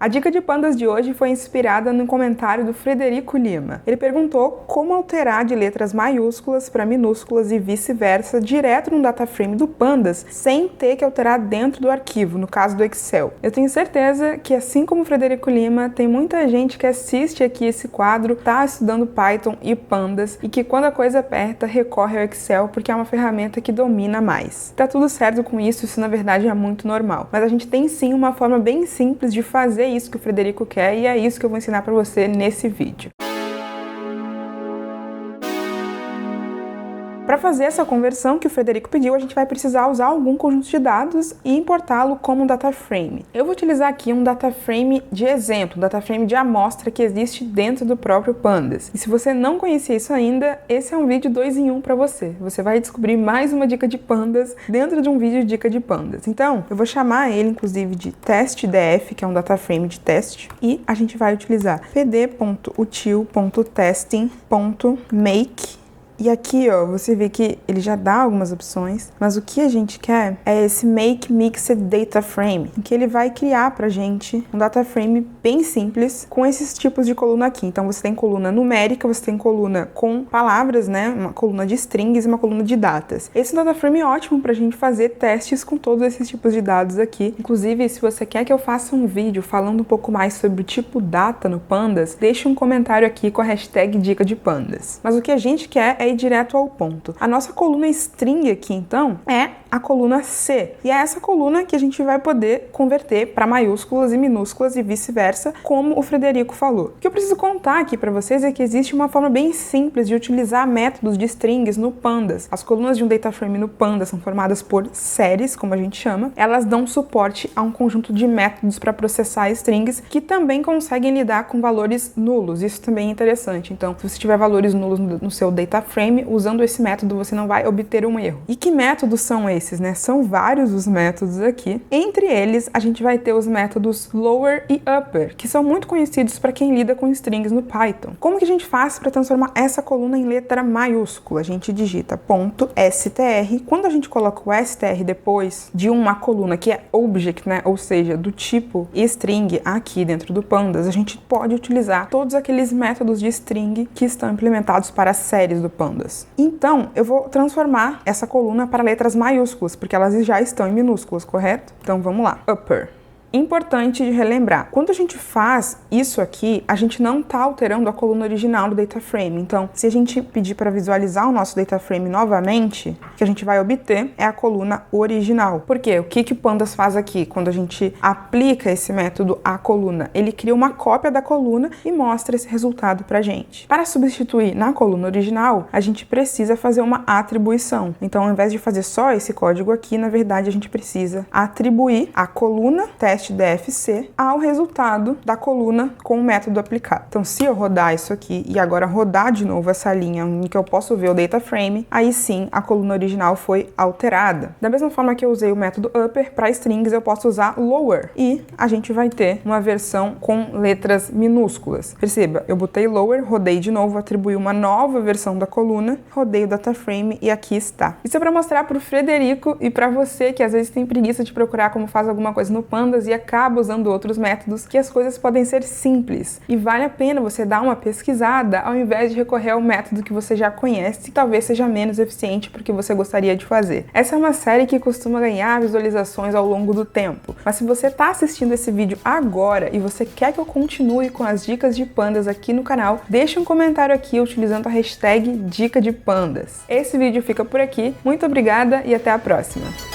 A dica de pandas de hoje foi inspirada no comentário do Frederico Lima. Ele perguntou como alterar de letras maiúsculas para minúsculas e vice-versa direto no dataframe do Pandas, sem ter que alterar dentro do arquivo, no caso do Excel. Eu tenho certeza que, assim como o Frederico Lima, tem muita gente que assiste aqui esse quadro, tá estudando Python e Pandas, e que quando a coisa aperta, recorre ao Excel, porque é uma ferramenta que domina mais. Tá tudo certo com isso na verdade é muito normal. Mas a gente tem sim uma forma bem simples de fazer isso que o Frederico quer, e é isso que eu vou ensinar para você nesse vídeo. Para fazer essa conversão que o Frederico pediu, a gente vai precisar usar algum conjunto de dados e importá-lo como um dataframe. Eu vou utilizar aqui um dataframe de exemplo, um dataframe de amostra que existe dentro do próprio Pandas. E se você não conhecia isso ainda, esse é um vídeo 2 em 1 para você. Você vai descobrir mais uma dica de Pandas dentro de um vídeo de dica de Pandas. Então, eu vou chamar ele, inclusive, de testdf, que é um dataframe de teste, e a gente vai utilizar pd.util.testing.make. E aqui, ó, você vê que ele já dá algumas opções, mas o que a gente quer é esse Make Mixed Data Frame, em que ele vai criar pra gente um data frame bem simples com esses tipos de coluna aqui. Então você tem coluna numérica, você tem coluna com palavras, né, uma coluna de strings e uma coluna de datas. Esse data frame é ótimo pra gente fazer testes com todos esses tipos de dados aqui. Inclusive, se você quer que eu faça um vídeo falando um pouco mais sobre o tipo data no Pandas, deixe um comentário aqui com a hashtag dica de Pandas. Mas o que a gente quer é ir direto ao ponto. A nossa coluna string aqui, então, é a coluna C. E é essa coluna que a gente vai poder converter para maiúsculas e minúsculas e vice-versa, como o Frederico falou. O que eu preciso contar aqui para vocês é que existe uma forma bem simples de utilizar métodos de strings no Pandas. As colunas de um dataframe no Pandas são formadas por séries, como a gente chama. Elas dão suporte a um conjunto de métodos para processar strings que também conseguem lidar com valores nulos. Isso também é interessante. Então, se você tiver valores nulos no seu dataframe, usando esse método você não vai obter um erro. E que métodos são esses, né? São vários os métodos aqui. Entre eles, a gente vai ter os métodos lower e upper, que são muito conhecidos para quem lida com strings no Python. Como que a gente faz para transformar essa coluna em letra maiúscula? A gente digita .str. Quando a gente coloca o str depois de uma coluna que é object, né? Ou seja, do tipo string aqui dentro do Pandas, a gente pode utilizar todos aqueles métodos de string que estão implementados para as séries do Pandas. Então, eu vou transformar essa coluna para letras maiúsculas, porque elas já estão em minúsculas, correto? Então, vamos lá. Upper. Importante de relembrar, quando a gente faz isso aqui, a gente não está alterando a coluna original do dataframe. Então, se a gente pedir para visualizar o nosso dataframe novamente, o que a gente vai obter é a coluna original. Por quê? O que o Pandas faz aqui? Quando a gente aplica esse método à coluna, ele cria uma cópia da coluna e mostra esse resultado para a gente. Para substituir na coluna original, a gente precisa fazer uma atribuição. Então, ao invés de fazer só esse código aqui, na verdade, a gente precisa atribuir a coluna testdfc ao resultado da coluna com o método aplicado. Então, se eu rodar isso aqui e agora rodar de novo essa linha em que eu posso ver o dataframe, aí sim a coluna original foi alterada. Da mesma forma que eu usei o método upper para strings, eu posso usar lower e a gente vai ter uma versão com letras minúsculas. Perceba, eu botei lower, rodei de novo, atribuí uma nova versão da coluna, rodei o dataframe e aqui está. Isso é para mostrar para o Frederico e para você que às vezes tem preguiça de procurar como faz alguma coisa no Pandas e acaba usando outros métodos, que as coisas podem ser simples e vale a pena você dar uma pesquisada ao invés de recorrer ao método que você já conhece e talvez seja menos eficiente porque você gostaria de fazer. Essa é uma série que costuma ganhar visualizações ao longo do tempo, mas se você está assistindo esse vídeo agora e você quer que eu continue com as dicas de Pandas aqui no canal, deixa um comentário aqui utilizando a hashtag dica de Pandas. Esse vídeo fica por aqui, muito obrigada e até a próxima!